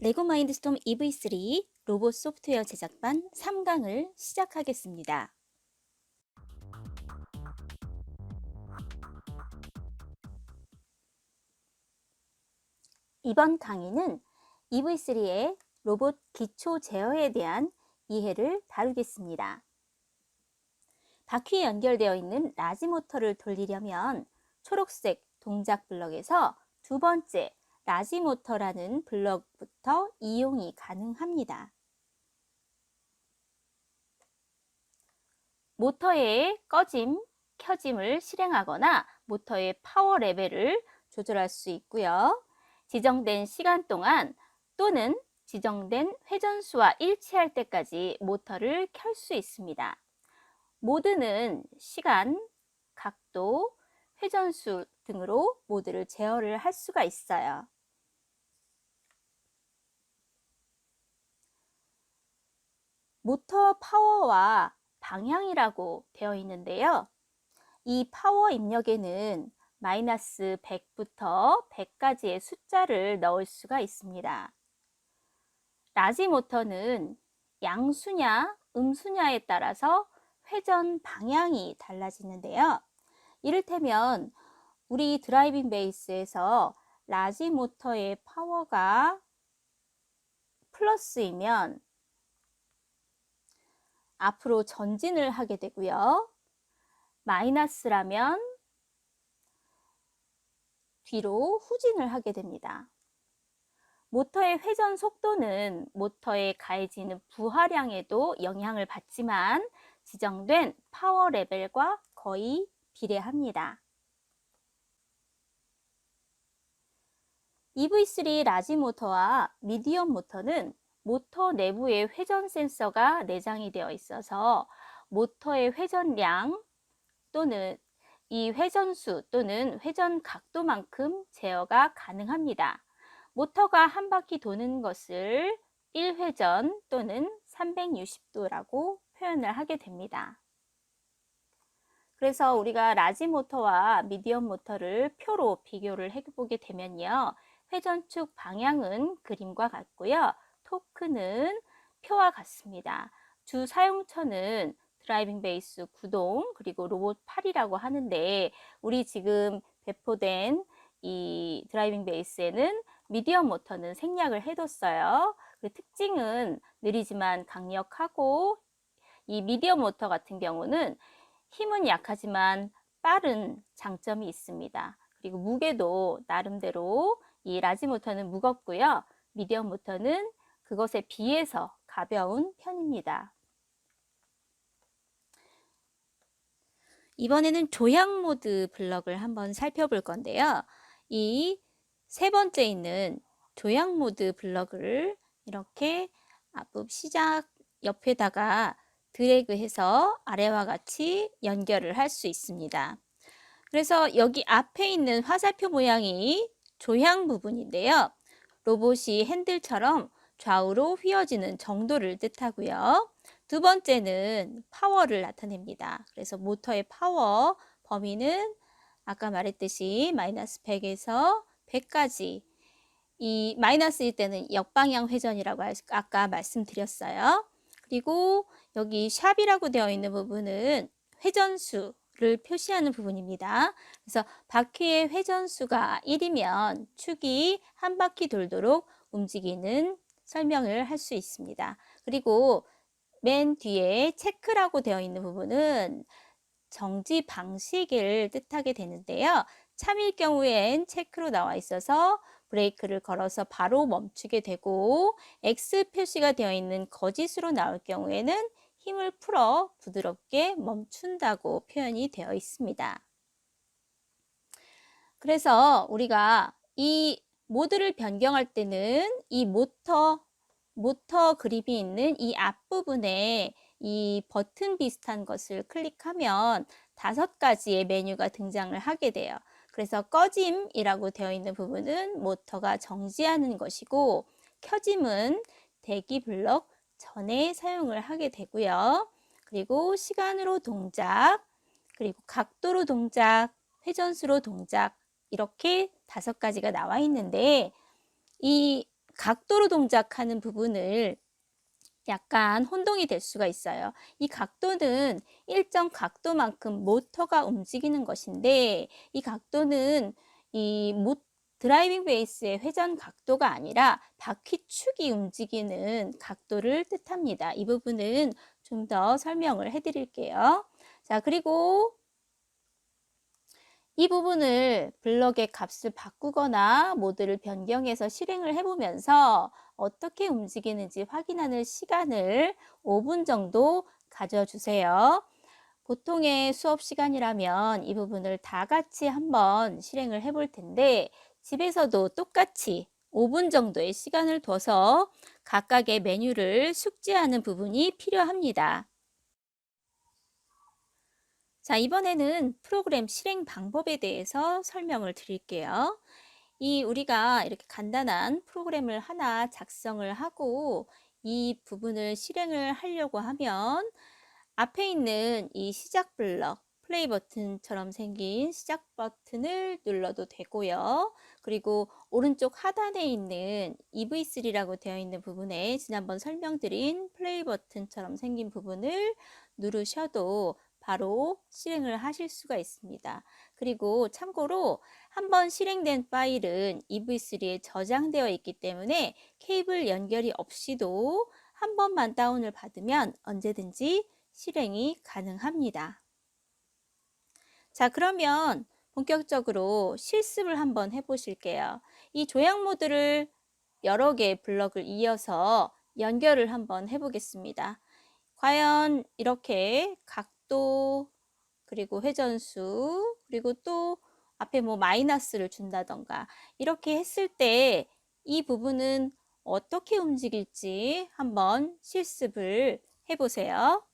레고 마인드스톰 EV3 로봇 소프트웨어 제작반 3강을 시작하겠습니다. 이번 강의는 EV3의 로봇 기초 제어에 대한 이해를 다루겠습니다. 바퀴에 연결되어 있는 라지 모터를 돌리려면 초록색 동작 블럭에서 두 번째 라지 모터라는 블럭부터 이용이 가능합니다. 모터의 꺼짐, 켜짐을 실행하거나 모터의 파워 레벨을 조절할 수 있고요. 지정된 시간 동안 또는 지정된 회전수와 일치할 때까지 모터를 켤 수 있습니다. 모드는 시간, 각도, 회전수 등으로 모드를 제어를 할 수가 있어요. 모터 파워와 방향이라고 되어 있는데요. 이 파워 입력에는 마이너스 100부터 100까지의 숫자를 넣을 수가 있습니다. 라지 모터는 양수냐 음수냐에 따라서 회전 방향이 달라지는데요. 이를테면 우리 드라이빙 베이스에서 라지 모터의 파워가 플러스이면 앞으로 전진을 하게 되고요. 마이너스라면 뒤로 후진을 하게 됩니다. 모터의 회전 속도는 모터에 가해지는 부하량에도 영향을 받지만 지정된 파워 레벨과 거의 비례합니다. EV3 라지 모터와 미디엄 모터는 모터 내부에 회전 센서가 내장이 되어 있어서 모터의 회전량 또는 이 회전수 또는 회전 각도만큼 제어가 가능합니다. 모터가 한 바퀴 도는 것을 1회전 또는 360도라고 표현을 하게 됩니다. 그래서 우리가 라지 모터와 미디엄 모터를 표로 비교를 해보게 되면요. 회전축 방향은 그림과 같고요. 토크는 표와 같습니다. 주 사용처는 드라이빙 베이스 구동 그리고 로봇 8이라고 하는데 우리 지금 배포된 이 드라이빙 베이스에는 미디엄 모터는 생략을 해뒀어요. 그 특징은 느리지만 강력하고 이 미디엄 모터 같은 경우는 힘은 약하지만 빠른 장점이 있습니다. 그리고 무게도 나름대로 이 라지 모터는 무겁고요. 미디엄 모터는 그것에 비해서 가벼운 편입니다. 이번에는 조향 모드 블럭을 한번 살펴볼 건데요. 이 세 번째 있는 조향 모드 블럭을 이렇게 앞부분 시작 옆에다가 드래그해서 아래와 같이 연결을 할 수 있습니다. 그래서 여기 앞에 있는 화살표 모양이 조향 부분인데요. 로봇이 핸들처럼 좌우로 휘어지는 정도를 뜻하고요. 두 번째는 파워를 나타냅니다. 그래서 모터의 파워 범위는 아까 말했듯이 마이너스 100에서 100까지 이 마이너스일 때는 역방향 회전이라고 아까 말씀드렸어요. 그리고 여기 샵이라고 되어 있는 부분은 회전수를 표시하는 부분입니다. 그래서 바퀴의 회전수가 1이면 축이 한 바퀴 돌도록 움직이는 설명을 할 수 있습니다. 그리고 맨 뒤에 체크라고 되어 있는 부분은 정지 방식을 뜻하게 되는데요. 참일 경우엔 체크로 나와 있어서 브레이크를 걸어서 바로 멈추게 되고 X 표시가 되어 있는 거짓으로 나올 경우에는 힘을 풀어 부드럽게 멈춘다고 표현이 되어 있습니다. 그래서 우리가 이 모드를 변경할 때는 이 모터 그립이 있는 이 앞부분에 이 버튼 비슷한 것을 클릭하면 5가지의 메뉴가 등장을 하게 돼요. 그래서 꺼짐이라고 되어 있는 부분은 모터가 정지하는 것이고 켜짐은 대기 블럭 전에 사용을 하게 되고요. 그리고 시간으로 동작, 그리고 각도로 동작, 회전수로 동작 이렇게 5가지가 나와 있는데 이 각도로 동작하는 부분을 약간 혼동이 될 수가 있어요. 이 각도는 일정 각도만큼 모터가 움직이는 것인데, 이 각도는 이 드라이빙 베이스의 회전 각도가 아니라 바퀴축이 움직이는 각도를 뜻합니다. 이 부분은 좀 더 설명을 해 드릴게요. 자, 그리고 이 부분을 블럭의 값을 바꾸거나 모드를 변경해서 실행을 해보면서 어떻게 움직이는지 확인하는 시간을 5분 정도 가져주세요. 보통의 수업 시간이라면 이 부분을 다 같이 한번 실행을 해볼 텐데, 집에서도 똑같이 5분 정도의 시간을 둬서 각각의 메뉴를 숙지하는 부분이 필요합니다. 자, 이번에는 프로그램 실행 방법에 대해서 설명을 드릴게요. 우리가 이렇게 간단한 프로그램을 하나 작성을 하고 이 부분을 실행을 하려고 하면 앞에 있는 이 시작 블럭, 플레이 버튼처럼 생긴 시작 버튼을 눌러도 되고요. 그리고 오른쪽 하단에 있는 EV3라고 되어 있는 부분에 지난번 설명드린 플레이 버튼처럼 생긴 부분을 누르셔도 바로 실행을 하실 수가 있습니다. 그리고 참고로 한번 실행된 파일은 EV3에 저장되어 있기 때문에 케이블 연결이 없이도 한 번만 다운을 받으면 언제든지 실행이 가능합니다. 자, 그러면 본격적으로 실습을 한번 해보실게요. 이 조향 모드를 여러 개의 블럭을 이어서 연결을 한번 해보겠습니다. 과연 이렇게 각도, 그리고 회전수, 그리고 또 앞에 뭐 마이너스를 준다던가 이렇게 했을 때 이 부분은 어떻게 움직일지 한번 실습을 해보세요.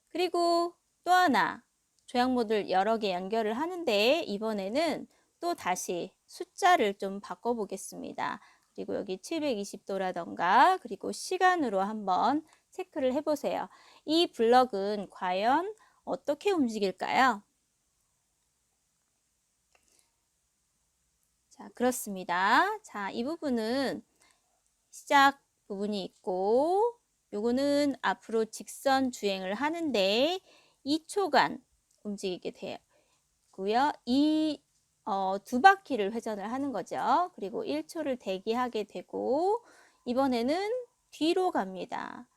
그리고 또 하나, 조향 모드를 여러 개 연결을 하는데 이번에는 또 다시 숫자를 좀 바꿔보겠습니다. 그리고 여기 720도라던가 그리고 시간으로 한번 체크를 해보세요. 이 블럭은 과연 어떻게 움직일까요? 자, 그렇습니다. 자, 이 부분은 시작 부분이 있고 요거는 앞으로 직선 주행을 하는데 2초간 움직이게 되고요. 두 바퀴를 회전을 하는 거죠. 그리고 1초를 대기하게 되고 이번에는 뒤로 갑니다.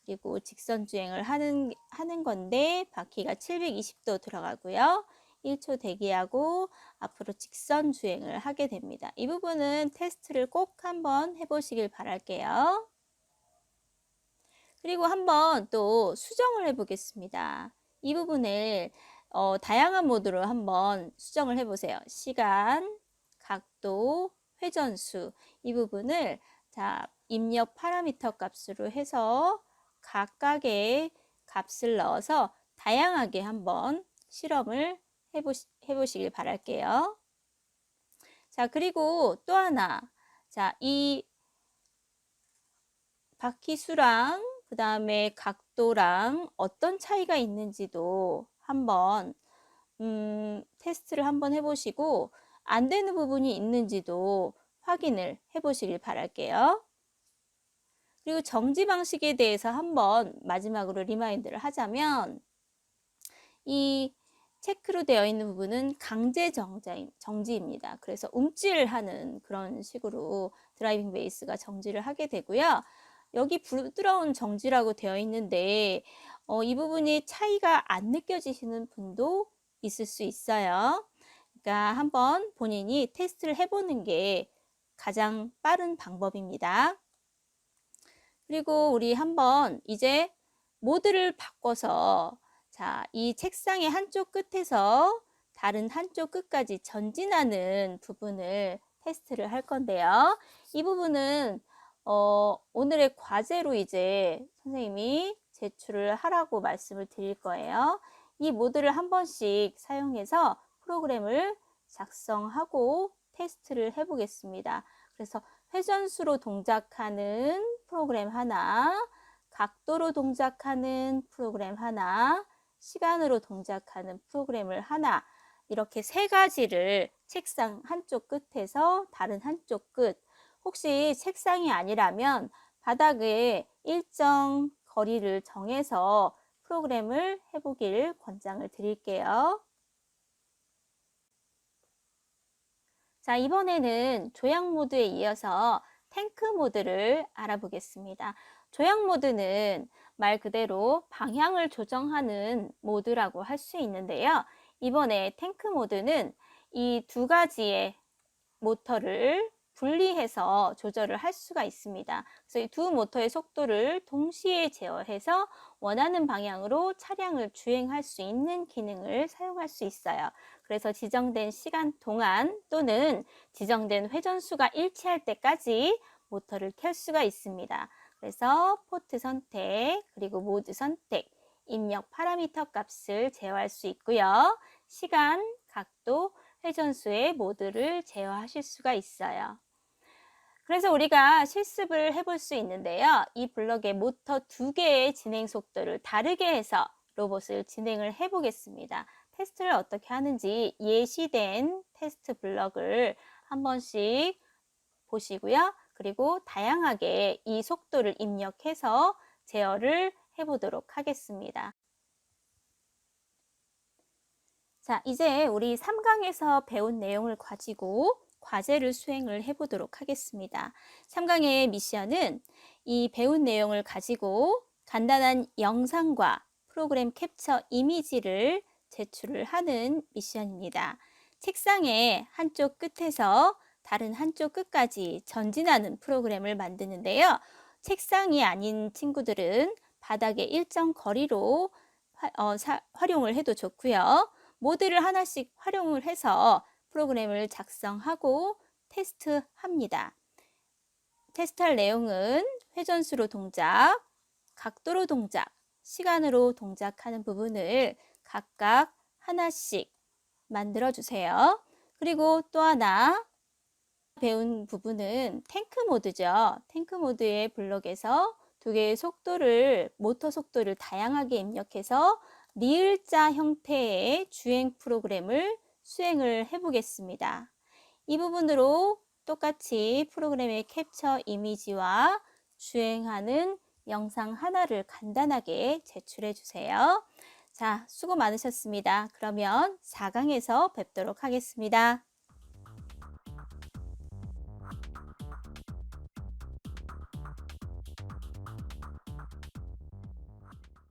그리고 직선 주행을 하는 건데 바퀴가 720도 들어가고요. 1초 대기하고 앞으로 직선 주행을 하게 됩니다. 이 부분은 테스트를 꼭 한번 해보시길 바랄게요. 그리고 한번 또 수정을 해보겠습니다. 이 부분을 다양한 모드로 한번 수정을 해보세요. 시간, 각도, 회전수 이 부분을 자 입력 파라미터 값으로 해서 각각의 값을 넣어서 다양하게 한번 실험을 해보시길 바랄게요. 자, 그리고 또 하나. 자, 이 바퀴 수랑 그 다음에 각도랑 어떤 차이가 있는지도 한번 테스트를 한번 해보시고 안 되는 부분이 있는지도 확인을 해보시길 바랄게요. 그리고 정지 방식에 대해서 한번 마지막으로 리마인드를 하자면 이 체크로 되어 있는 부분은 강제 정지입니다. 그래서 움찔을 하는 그런 식으로 드라이빙 베이스가 정지를 하게 되고요. 여기 부드러운 정지라고 되어 있는데 이 부분이 차이가 안 느껴지시는 분도 있을 수 있어요. 그러니까 한번 본인이 테스트를 해보는 게 가장 빠른 방법입니다. 그리고 우리 한번 이제 모드를 바꿔서 자, 이 책상의 한쪽 끝에서 다른 한쪽 끝까지 전진하는 부분을 테스트를 할 건데요. 이 부분은 오늘의 과제로 이제 선생님이 제출을 하라고 말씀을 드릴 거예요. 이 모드를 한 번씩 사용해서 프로그램을 작성하고 테스트를 해보겠습니다. 그래서 회전수로 동작하는 프로그램 하나, 각도로 동작하는 프로그램 하나, 시간으로 동작하는 프로그램을 하나 이렇게 세 가지를 책상 한쪽 끝에서 다른 한쪽 끝, 혹시 책상이 아니라면 바닥에 일정 거리를 정해서 프로그램을 해보길 권장을 드릴게요. 자, 이번에는 조향 모드에 이어서 탱크 모드를 알아보겠습니다. 조향 모드는 말 그대로 방향을 조정하는 모드라고 할 수 있는데요. 이번에 탱크 모드는 이 두 가지의 모터를 분리해서 조절을 할 수가 있습니다. 그래서 이 두 모터의 속도를 동시에 제어해서 원하는 방향으로 차량을 주행할 수 있는 기능을 사용할 수 있어요. 그래서 지정된 시간 동안 또는 지정된 회전수가 일치할 때까지 모터를 켤 수가 있습니다. 그래서 포트 선택, 그리고 모드 선택, 입력 파라미터 값을 제어할 수 있고요. 시간, 각도, 회전수의 모드를 제어하실 수가 있어요. 그래서 우리가 실습을 해볼 수 있는데요. 이 블럭의 모터 두 개의 진행 속도를 다르게 해서 로봇을 진행을 해보겠습니다. 테스트를 어떻게 하는지 예시된 테스트 블럭을 한 번씩 보시고요. 그리고 다양하게 이 속도를 입력해서 제어를 해보도록 하겠습니다. 자, 이제 우리 3강에서 배운 내용을 가지고 과제를 수행을 해보도록 하겠습니다. 3강의 미션은 이 배운 내용을 가지고 간단한 영상과 프로그램 캡처 이미지를 제출을 하는 미션입니다. 책상의 한쪽 끝에서 다른 한쪽 끝까지 전진하는 프로그램을 만드는데요. 책상이 아닌 친구들은 바닥에 일정 거리로 활용을 해도 좋고요. 모드를 하나씩 활용을 해서 프로그램을 작성하고 테스트합니다. 테스트할 내용은 회전수로 동작, 각도로 동작, 시간으로 동작하는 부분을 각각 하나씩 만들어 주세요. 그리고 또 하나 배운 부분은 탱크 모드죠. 탱크 모드의 블록에서 두 개의 속도를, 모터 속도를 다양하게 입력해서 리을자 형태의 주행 프로그램을 수행을 해보겠습니다. 이 부분으로 똑같이 프로그램의 캡처 이미지와 주행하는 영상 하나를 간단하게 제출해 주세요. 자, 수고 많으셨습니다. 그러면 4강에서 뵙도록 하겠습니다.